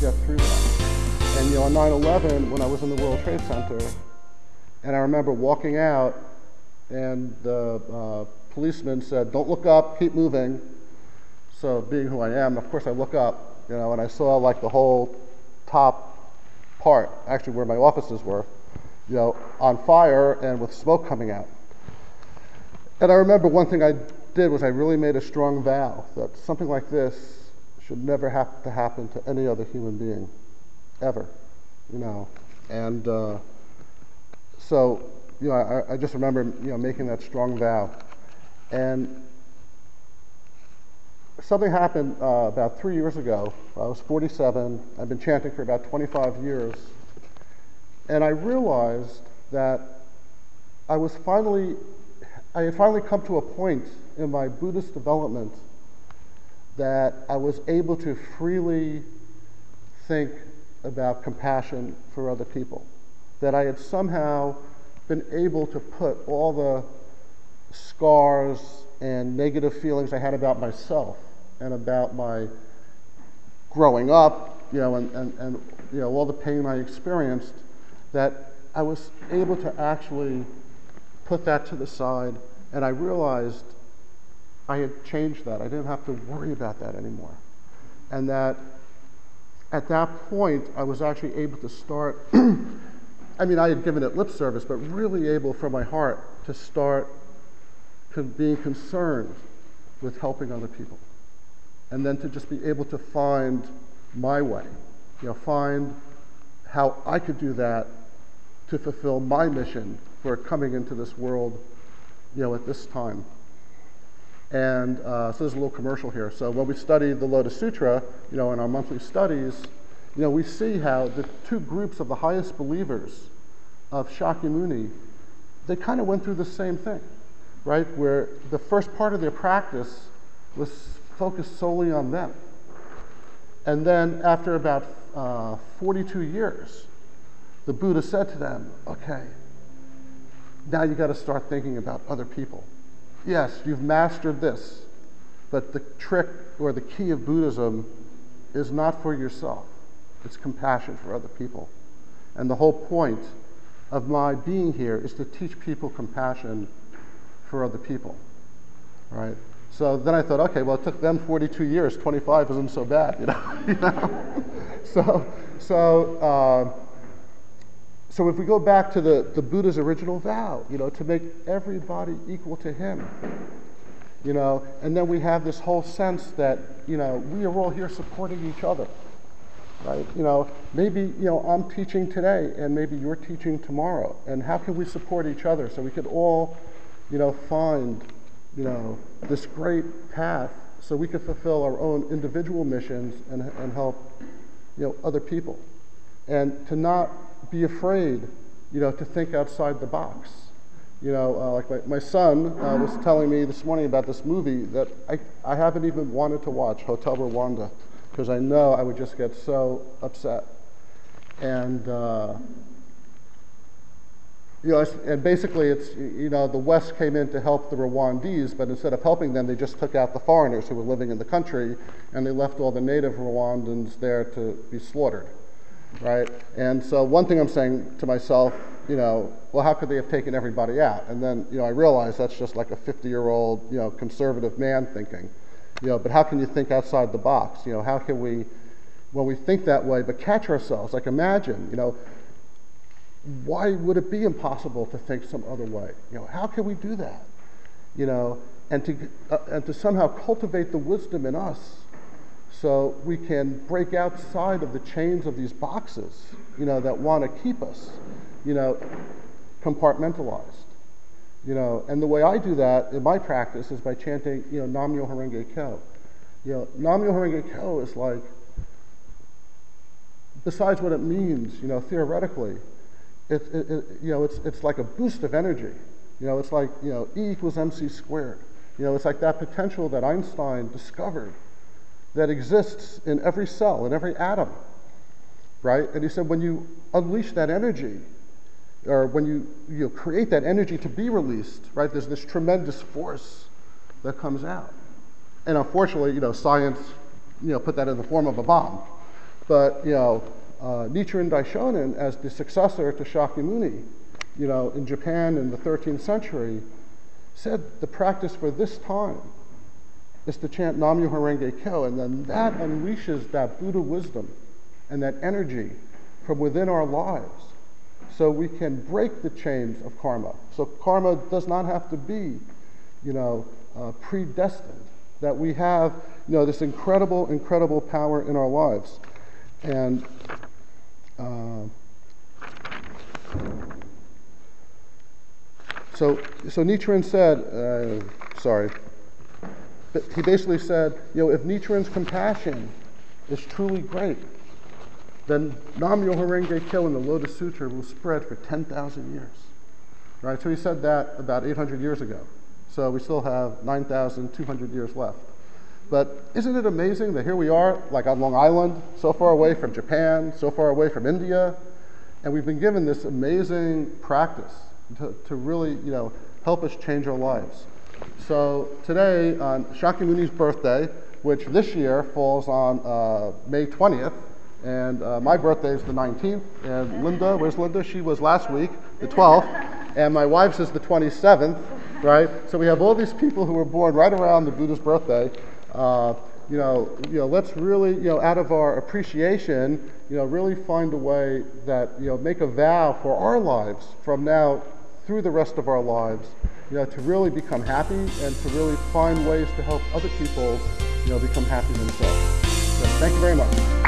get through that. And on 9/11, when I was in the World Trade Center, and I remember walking out, and the policeman said, "Don't look up, keep moving." So being who I am, of course I look up, and I saw like the whole top part, actually where my offices were, on fire and with smoke coming out. And I remember one thing I did was I really made a strong vow that something like this should never have to happen to any other human being, ever, And so, I just remember, making that strong vow. And something happened about 3 years ago. I was 47. I've been chanting for about 25 years. And I realized that I had finally come to a point in my Buddhist development that I was able to freely think about compassion for other people. That I had somehow been able to put all the scars and negative feelings I had about myself and about my growing up, and all the pain I experienced, that I was able to actually put that to the side, and I realized I had changed that. I didn't have to worry about that anymore. And that at that point, I was actually able to start, I had given it lip service, but really able from my heart to start being concerned with helping other people. And then to just be able to find my way, find how I could do that to fulfill my mission for coming into this world, at this time. And so there's a little commercial here. So when we study the Lotus Sutra, in our monthly studies, we see how the two groups of the highest believers of Shakyamuni, they kind of went through the same thing, right? Where the first part of their practice was focused solely on them. And then after about 42 years, the Buddha said to them, okay, now you got to start thinking about other people. Yes, you've mastered this, but the trick or the key of Buddhism is not for yourself. It's compassion for other people. And the whole point of my being here is to teach people compassion for other people, right? So then I thought, okay, well, it took them 42 years, 25 isn't so bad, So if we go back to the Buddha's original vow, to make everybody equal to him, and then we have this whole sense that, we are all here supporting each other, right? Maybe, I'm teaching today and maybe you're teaching tomorrow, and how can we support each other so we could all, find, this great path so we could fulfill our own individual missions and help, other people. And to not be afraid, to think outside the box. Like my son was telling me this morning about this movie that I haven't even wanted to watch, Hotel Rwanda, because I know I would just get so upset. And and basically it's, the West came in to help the Rwandese, but instead of helping them, they just took out the foreigners who were living in the country, and they left all the native Rwandans there to be slaughtered. Right? And so one thing I'm saying to myself, well, how could they have taken everybody out? And then, I realize that's just like a 50-year-old, conservative man thinking. But how can you think outside the box? How can we, when we think that way, but catch ourselves? Like imagine, why would it be impossible to think some other way? How can we do that? And to somehow cultivate the wisdom in us, so we can break outside of the chains of these boxes, that want to keep us, compartmentalized. And the way I do that in my practice is by chanting, Nam-myoho Renge Kyo. Nam-myoho Renge Kyo is like, besides what it means, theoretically, it's like a boost of energy. It's like, E equals MC squared. It's like that potential that Einstein discovered that exists in every cell, in every atom, right? And he said when you unleash that energy, or when you create that energy to be released, right, there's this tremendous force that comes out. And unfortunately, science, put that in the form of a bomb, But, Nichiren Daishonin, as the successor to Shakyamuni, in Japan in the 13th century, said the practice for this time is to chant Nam-myoho Renge Kyo, and then that unleashes that Buddha wisdom and that energy from within our lives, so we can break the chains of karma. So karma does not have to be, predestined. That we have, this incredible, incredible power in our lives. And so Nichiren said, he basically said, if Nichiren's compassion is truly great, then Nam-myoho Renge Kyo in the Lotus Sutra will spread for 10,000 years. Right? So he said that about 800 years ago. So we still have 9,200 years left. But isn't it amazing that here we are, like on Long Island, so far away from Japan, so far away from India, and we've been given this amazing practice to really, help us change our lives. So today, on Shakyamuni's birthday, which this year falls on May 20th, and my birthday is the 19th, and Linda, where's Linda? She was last week, the 12th, and my wife's is the 27th, right? So we have all these people who were born right around the Buddha's birthday. Let's really, out of our appreciation, really find a way that, make a vow for our lives from now through the rest of our lives, to really become happy and to really find ways to help other people, become happy themselves. So thank you very much.